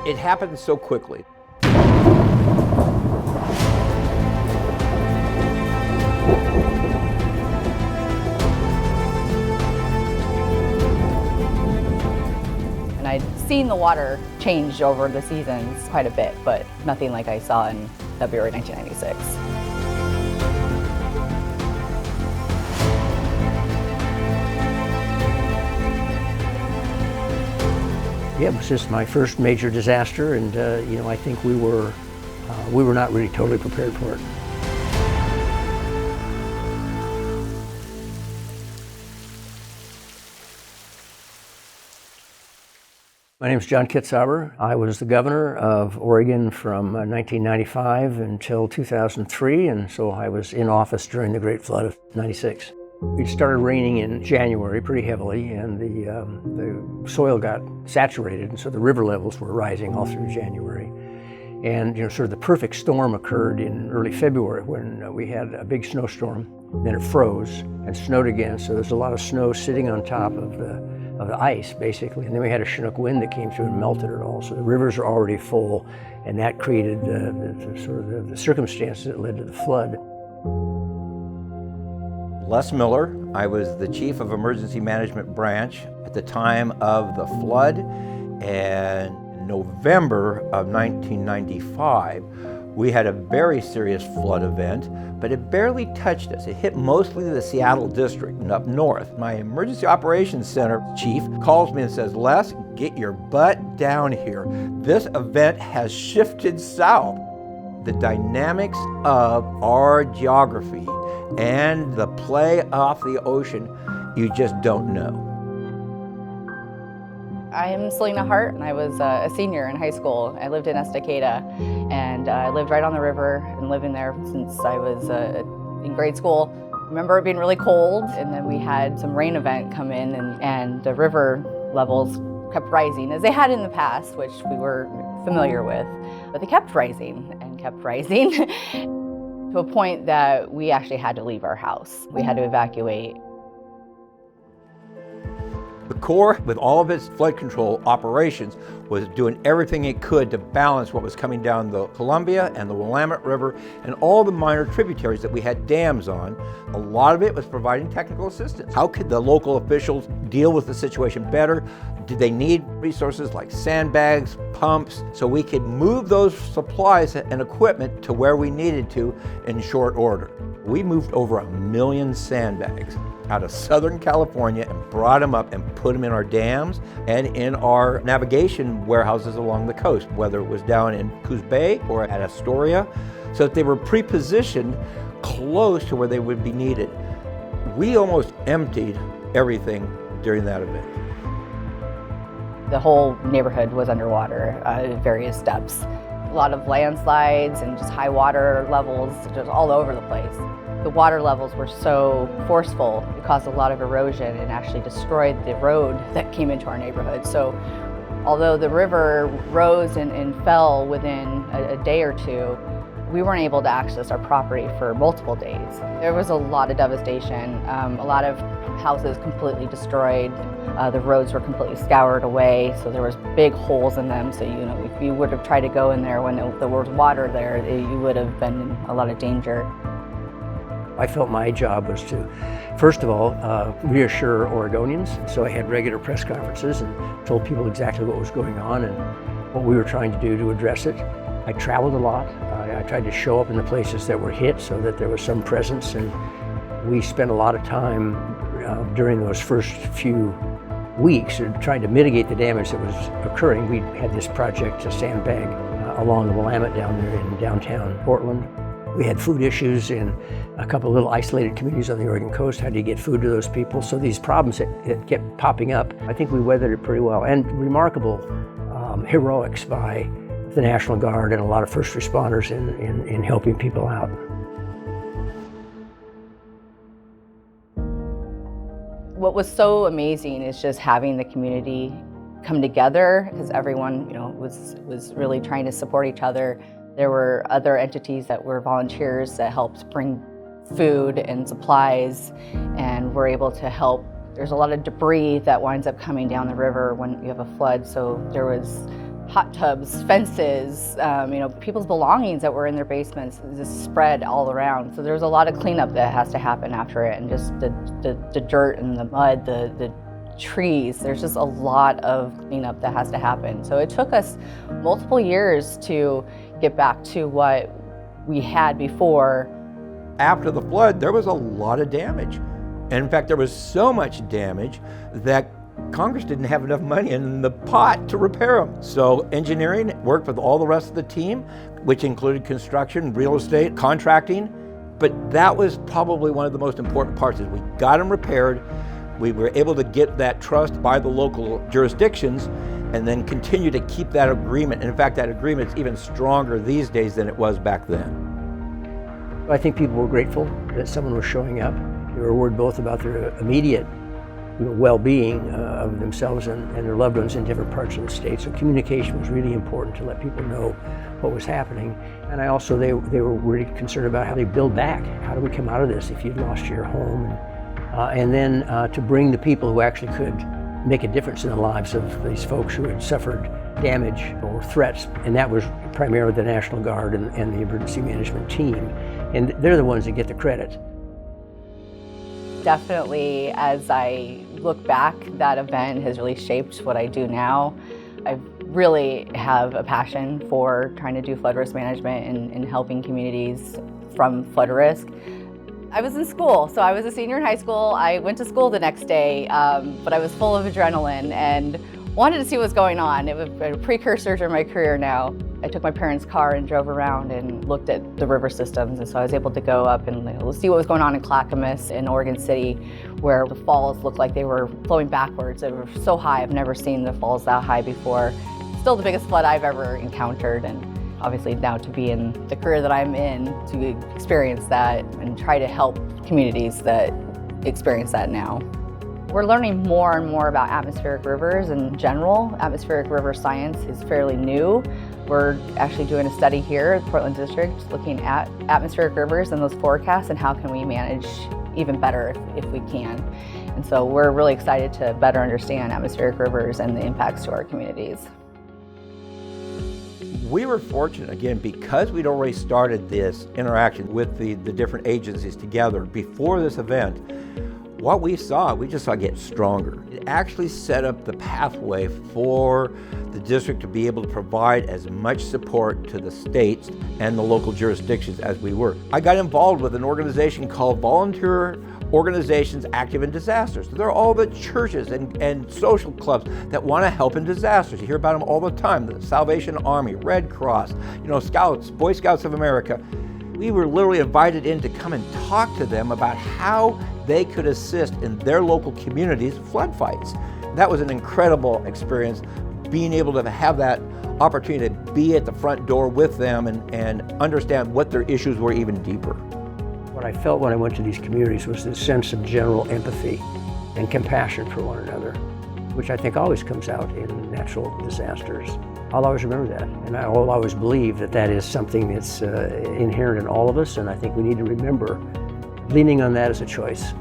It happened so quickly. And I'd seen the water change over the seasons quite a bit, but nothing like I saw in February 1996. Yeah, it was just my first major disaster, and I think we were not really totally prepared for it. My name is John Kitzhaber. I was the governor of Oregon from 1995 until 2003, and so I was in office during the Great Flood of '96. It started raining in January pretty heavily, and the soil got saturated, and so the river levels were rising all through January. And sort of the perfect storm occurred in early February when we had a big snowstorm. Then it froze and snowed again, so there's a lot of snow sitting on top of the ice, basically. And then we had a Chinook wind that came through and melted it all. So the rivers are already full, and that created the circumstances that led to the flood. Les Miller. I was the chief of emergency management branch at the time of the flood, and in November of 1995, we had a very serious flood event, but it barely touched us. It hit mostly the Seattle district and up north. My emergency operations center chief calls me and says, "Les, get your butt down here. This event has shifted south." The dynamics of our geography and the play off the ocean, you just don't know. I am Selena Hart, and I was a senior in high school. I lived in Estacada, and I lived right on the river and living there since I was in grade school. I remember it being really cold, and then we had some rain event come in, and the river levels kept rising, as they had in the past, which we were familiar with. But they kept rising and kept rising to a point that we actually had to leave our house. We had to evacuate. The Corps, with all of its flood control operations, was doing everything it could to balance what was coming down the Columbia and the Willamette River and all the minor tributaries that we had dams on. A lot of it was providing technical assistance. How could the local officials deal with the situation better? Did they need resources like sandbags, pumps, so we could move those supplies and equipment to where we needed to in short order? We moved over 1 million sandbags out of Southern California and brought them up and put them in our dams and in our navigation warehouses along the coast, whether it was down in Coos Bay or at Astoria, so that they were pre-positioned close to where they would be needed. We almost emptied everything during that event. The whole neighborhood was underwater at various depths. A lot of landslides and just high water levels just all over the place. The water levels were so forceful, it caused a lot of erosion and actually destroyed the road that came into our neighborhood. So although the river rose and fell within a day or two, we weren't able to access our property for multiple days. There was a lot of devastation, a lot of houses completely destroyed. The roads were completely scoured away, so there was big holes in them. So if you would have tried to go in there when there was water there, you would have been in a lot of danger. I felt my job was to, first of all, reassure Oregonians. So I had regular press conferences and told people exactly what was going on and what we were trying to do to address it. I traveled a lot. I tried to show up in the places that were hit so that there was some presence, and we spent a lot of time during those first few weeks trying to mitigate the damage that was occurring. We had this project to sandbag along the Willamette down there in downtown Portland. We had food issues in a couple of little isolated communities on the Oregon coast. How do you get food to those people? So these problems that kept popping up, I think we weathered it pretty well. And remarkable heroics by the National Guard and a lot of first responders in helping people out. What was so amazing is just having the community come together, because everyone was really trying to support each other. There were other entities that were volunteers that helped bring food and supplies, and were able to help. There's a lot of debris that winds up coming down the river when you have a flood, so there was hot tubs, fences, people's belongings that were in their basements just spread all around. So there's a lot of cleanup that has to happen after it, and just the dirt and the mud, the trees. There's just a lot of cleanup that has to happen. So it took us multiple years to get back to what we had before. After the flood, there was a lot of damage. And in fact, there was so much damage that Congress didn't have enough money in the pot to repair them. So engineering worked with all the rest of the team, which included construction, real estate, contracting. But that was probably one of the most important parts, is we got them repaired. We were able to get that trust by the local jurisdictions and then continue to keep that agreement. And in fact, that agreement is even stronger these days than it was back then. I think people were grateful that someone was showing up. They were worried both about their immediate well-being of themselves and their loved ones in different parts of the state. So communication was really important to let people know what was happening. And they were really concerned about how they build back. How do we come out of this if you'd lost your home? And then to bring the people who actually could make a difference in the lives of these folks who had suffered damage or threats. And that was primarily the National Guard and the emergency management team. And they're the ones that get the credit. Definitely, as I look back, that event has really shaped what I do now. I really have a passion for trying to do flood risk management and helping communities from flood risk. I was in school, so I was a senior in high school. I went to school the next day, but I was full of adrenaline and wanted to see what was going on. It was a precursor to my career now. I took my parents' car and drove around and looked at the river systems, and so I was able to go up and see what was going on in Clackamas in Oregon City, where the falls looked like they were flowing backwards. They were so high. I've never seen the falls that high before. Still the biggest flood I've ever encountered, and obviously now to be in the career that I'm in, to experience that and try to help communities that experience that now. We're learning more and more about atmospheric rivers in general. Atmospheric river science is fairly new. We're actually doing a study here at the Portland District looking at atmospheric rivers and those forecasts and how can we manage even better if we can. And so we're really excited to better understand atmospheric rivers and the impacts to our communities. We were fortunate, again, because we'd already started this interaction with the different agencies together before this event. What we just saw get stronger. It actually set up the pathway for the district to be able to provide as much support to the states and the local jurisdictions as we were. I got involved with an organization called Volunteer Organizations Active in Disasters. They're all the churches and social clubs that want to help in disasters. You hear about them all the time, the Salvation Army, Red Cross, Scouts, Boy Scouts of America. We were literally invited in to come and talk to them about how they could assist in their local communities' flood fights. That was an incredible experience, being able to have that opportunity to be at the front door with them and understand what their issues were even deeper. What I felt when I went to these communities was this sense of general empathy and compassion for one another, which I think always comes out in natural disasters. I'll always remember that, and I will always believe that that is something that's inherent in all of us, and I think we need to remember leaning on that as a choice.